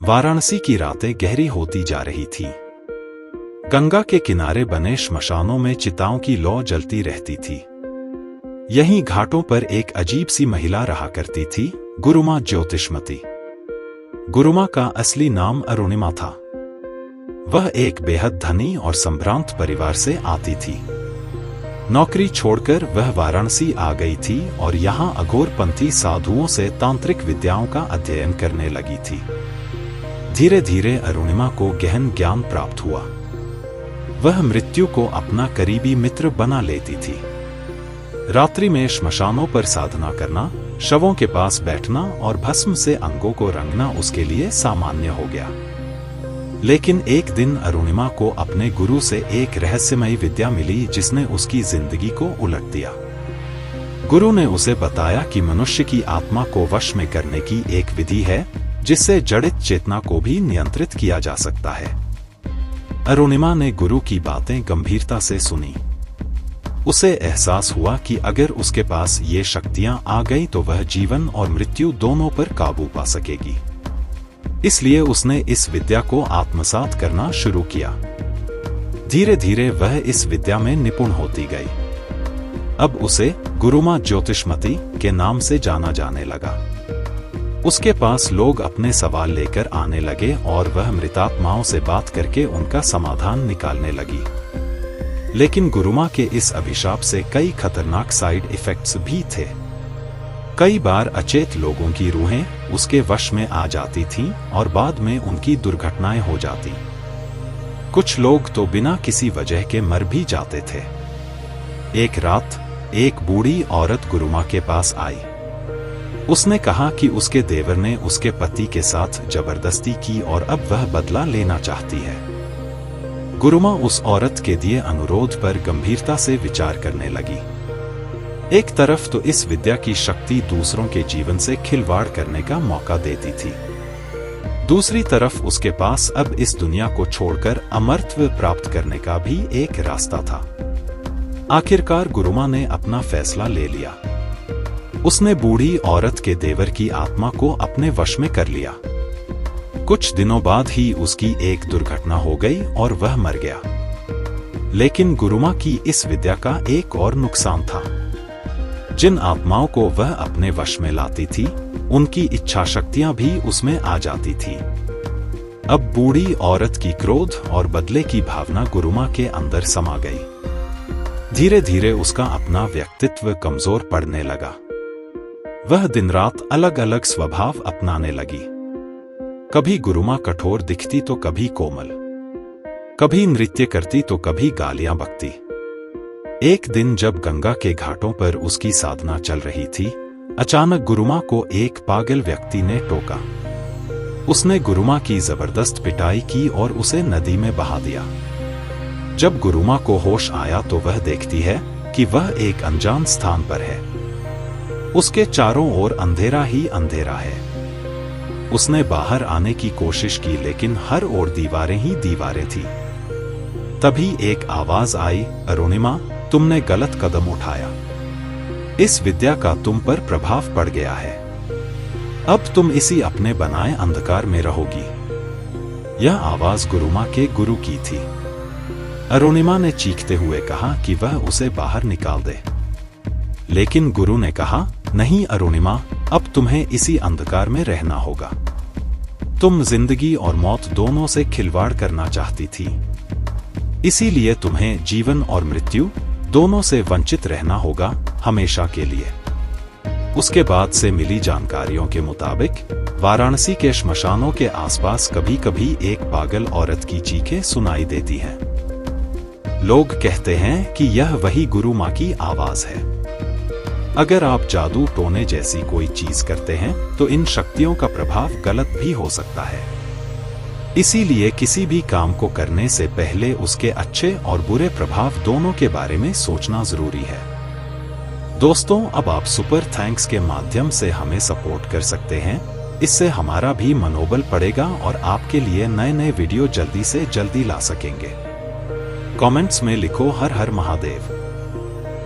वाराणसी की रातें गहरी होती जा रही थी। गंगा के किनारे बने श्मशानों में चिताओं की लौ जलती रहती थी। यहीं घाटों पर एक अजीब सी महिला रहा करती थी, गुरुमा ज्योतिषमती। गुरुमा का असली नाम अरुणिमा था। वह एक बेहद धनी और संभ्रांत परिवार से आती थी। नौकरी छोड़कर वह वाराणसी आ गई थी और यहाँ अघोरपंथी साधुओं से तांत्रिक विद्याओं का अध्ययन करने लगी थी। धीरे धीरे अरुणिमा को गहन ज्ञान प्राप्त हुआ। वह मृत्यु को अपना करीबी मित्र बना लेती थी। रात्रि में श्मशानों पर साधना करना, शवों के पास बैठना और भस्म से अंगों को रंगना उसके लिए सामान्य हो गया। लेकिन एक दिन अरुणिमा को अपने गुरु से एक रहस्यमयी विद्या मिली जिसने उसकी जिंदगी को उलट दिया। गुरु ने उसे बताया कि मनुष्य की आत्मा को वश में करने की एक विधि है जिससे जड़ित चेतना को भी नियंत्रित किया जा सकता है। अरुणिमा ने गुरु की बातें गंभीरता से सुनी। उसे एहसास हुआ कि अगर उसके पास ये शक्तियां आ गई तो वह जीवन और मृत्यु दोनों पर काबू पा सकेगी। इसलिए उसने इस विद्या को आत्मसात करना शुरू किया। धीरे धीरे वह इस विद्या में निपुण होती गई। अब उसे गुरुमा ज्योतिषमती के नाम से जाना जाने लगा। उसके पास लोग अपने सवाल लेकर आने लगे और वह मृतात्माओं से बात करके उनका समाधान निकालने लगी। लेकिन गुरुमा के इस अभिशाप से कई खतरनाक साइड इफेक्ट्स भी थे। कई बार अचेत लोगों की रूहें उसके वश में आ जाती थीं और बाद में उनकी दुर्घटनाएं हो जाती। कुछ लोग तो बिना किसी वजह के मर भी जाते थे। एक रात एक बूढ़ी औरत गुरुमा के पास आई। उसने कहा कि उसके देवर ने उसके पति के साथ जबरदस्ती की और अब वह बदला लेना चाहती है। गुरुमा उस औरत के दिए अनुरोध पर गंभीरता से विचार करने लगी। एक तरफ तो इस विद्या की शक्ति दूसरों के जीवन से खिलवाड़ करने का मौका देती थी, दूसरी तरफ उसके पास अब इस दुनिया को छोड़कर अमरत्व प्राप्त करने का भी एक रास्ता था। आखिरकार गुरुमा ने अपना फैसला ले लिया। उसने बूढ़ी औरत के देवर की आत्मा को अपने वश में कर लिया। कुछ दिनों बाद ही उसकी एक दुर्घटना हो गई और वह मर गया। लेकिन गुरुमा की इस विद्या का एक और नुकसान था। जिन आत्माओं को वह अपने वश में लाती थी, उनकी इच्छा शक्तियां भी उसमें आ जाती थी। अब बूढ़ी औरत की क्रोध और बदले की भावना गुरुमा के अंदर समा गई। धीरे धीरे उसका अपना व्यक्तित्व कमजोर पड़ने लगा। वह दिन रात अलग अलग स्वभाव अपनाने लगी। कभी गुरुमा कठोर दिखती तो कभी कोमल, कभी नृत्य करती तो कभी गालियां बकती। एक दिन जब गंगा के घाटों पर उसकी साधना चल रही थी, अचानक गुरुमा को एक पागल व्यक्ति ने टोका। उसने गुरुमा की जबरदस्त पिटाई की और उसे नदी में बहा दिया। जब गुरुमा को होश आया तो वह देखती है कि वह एक अनजान स्थान पर है। उसके चारों ओर अंधेरा ही अंधेरा है। उसने बाहर आने की कोशिश की लेकिन हर ओर दीवारें ही दीवारें थी। तभी एक आवाज आई, अरुणिमा, तुमने गलत कदम उठाया। इस विद्या का तुम पर प्रभाव पड़ गया है। अब तुम इसी अपने बनाए अंधकार में रहोगी। यह आवाज गुरुमा के गुरु की थी। अरुणिमा ने चीखते हुए कहा कि वह उसे बाहर निकाल दे। लेकिन गुरु ने कहा, नहीं अरुणिमा, अब तुम्हें इसी अंधकार में रहना होगा। तुम जिंदगी और मौत दोनों से खिलवाड़ करना चाहती थी, इसीलिए तुम्हें जीवन और मृत्यु दोनों से वंचित रहना होगा, हमेशा के लिए। उसके बाद से मिली जानकारियों के मुताबिक वाराणसी के श्मशानों के आसपास कभी कभी एक पागल औरत की चीखें सुनाई देती हैं। लोग कहते हैं कि यह वही गुरु माँ की आवाज है। अगर आप जादू टोने जैसी कोई चीज करते हैं तो इन शक्तियों का प्रभाव गलत भी हो सकता है। इसीलिए किसी भी काम को करने से पहले उसके अच्छे और बुरे प्रभाव दोनों के बारे में सोचना जरूरी है। दोस्तों, अब आप सुपर थैंक्स के माध्यम से हमें सपोर्ट कर सकते हैं। इससे हमारा भी मनोबल बढ़ेगा और आपके लिए नए नए वीडियो जल्दी से जल्दी ला सकेंगे। कमेंट्स में लिखो हर हर महादेव।